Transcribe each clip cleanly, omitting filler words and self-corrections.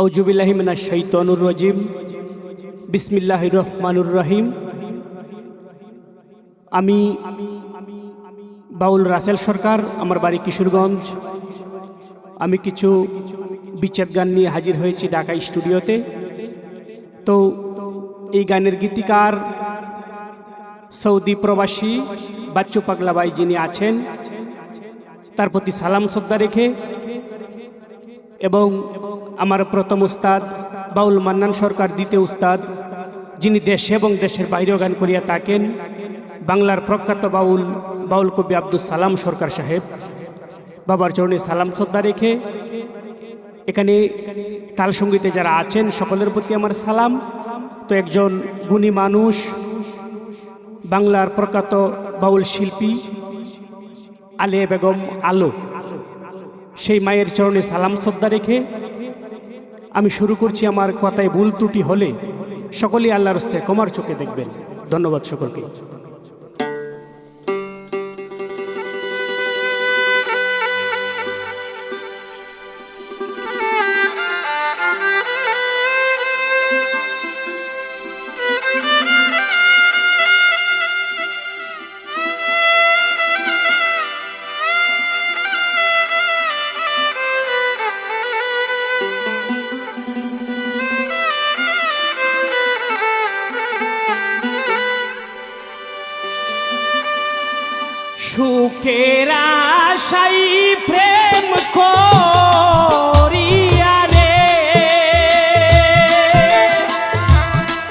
আউযুবিল্লাহি মিনাশ শাইতানির রাজিম। বিসমিল্লাহির রহমানির রহিম। আমি বাউল রাসেল সরকার, আমার বাড়ি কিশোরগঞ্জ। আমি কিছু বিচ্ছেদ গান নিয়ে হাজির হয়েছি ঢাকা স্টুডিওতে। তো এই গানের গীতিকার সৌদি প্রবাসী বাচ্চু পাগলা ভাই যিনি আছেন, তার প্রতি সালাম শ্রদ্ধা রেখে এবং আমার প্রথম উস্তাদ বাউল মান্নান সরকার, দ্বিতীয় উস্তাদ যিনি দেশে এবং দেশের বাইরেও গান করিয়া থাকেন, বাংলার প্রখ্যাত বাউল কবি আব্দুল সালাম সরকার সাহেব, বাবার চরণে সালাম শ্রদ্ধা রেখে এখানে তাল সঙ্গীতে যারা আছেন সকলের প্রতি আমার সালাম। তো একজন গুণী মানুষ, বাংলার প্রখ্যাত বাউল শিল্পী আলিয়া বেগম আলো, সেই মায়ের চরণে সালাম শ্রদ্ধা রেখে আমি শুরু করছি। আমার কথায় ভুল ত্রুটি হলে সকলেই আল্লাহর হস্তে ক্ষমার চোখে দেখবেন। ধন্যবাদ সকলকে। সুখের আশাই প্রেম করিয়া রে,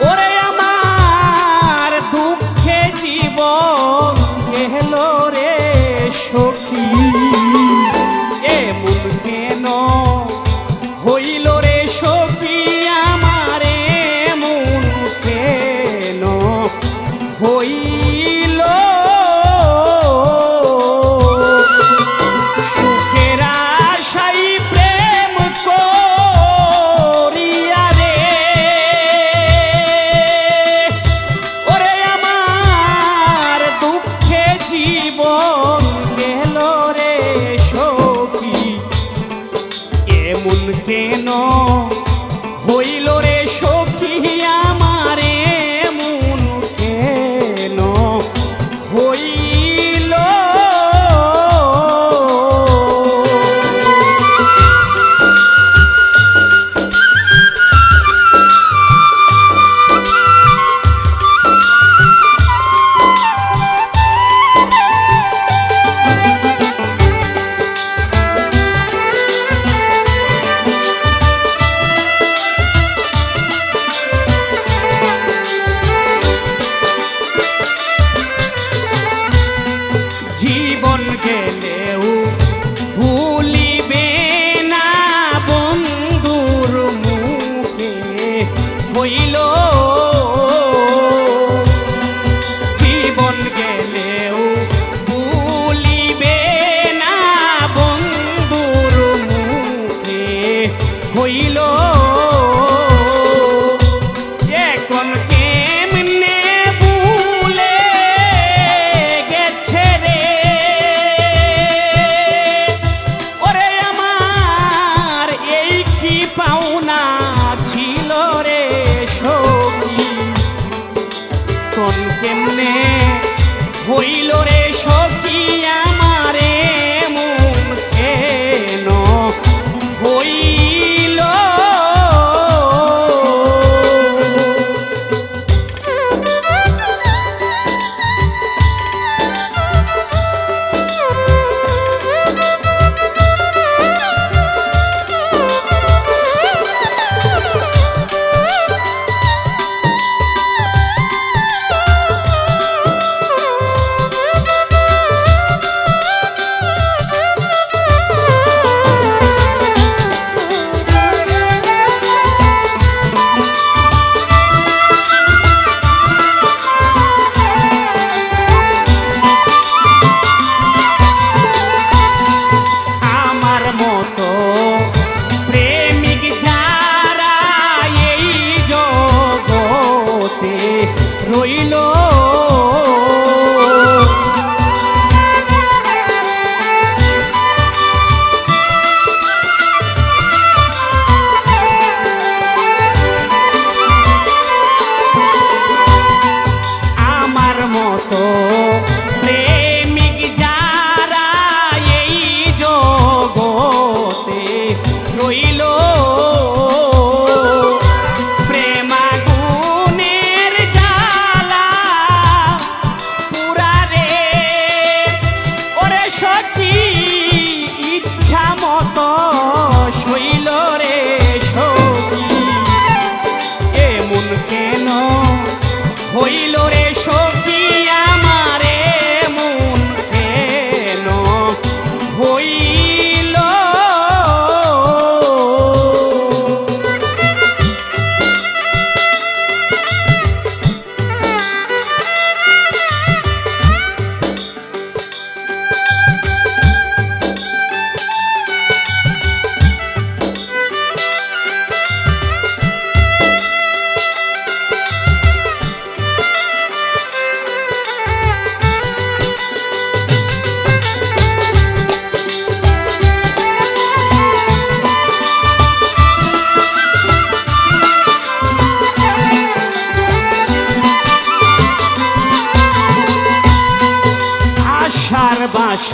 ওরে আমার দুঃখে জীবন গেল রে সখী। এমন কেন হইল রে সখী আমার, এমন কেন হইল। কেন হইল রে সখী আমার, এমন কেন হইল। জীবন গেলেও ভুলিবে না বন্ধুর মুখে হইল। জীবন গেলেও ভুলিবে না বন্ধুর মুখে হইল। এখন কেমনে ভুলে গেছে রে, ওরে আমার এই কি পাওনা ছিল রে সখী। কোন কেমনে হইল রে সখী আমার, এমন কেন হইল।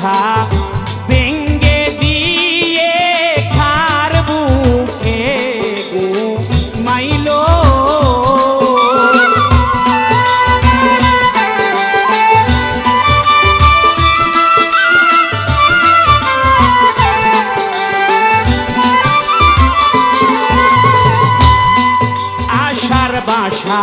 বাসা ভেঙ্গে দিয়ে খার বুকে ঘুমাইলো। আশার বাসা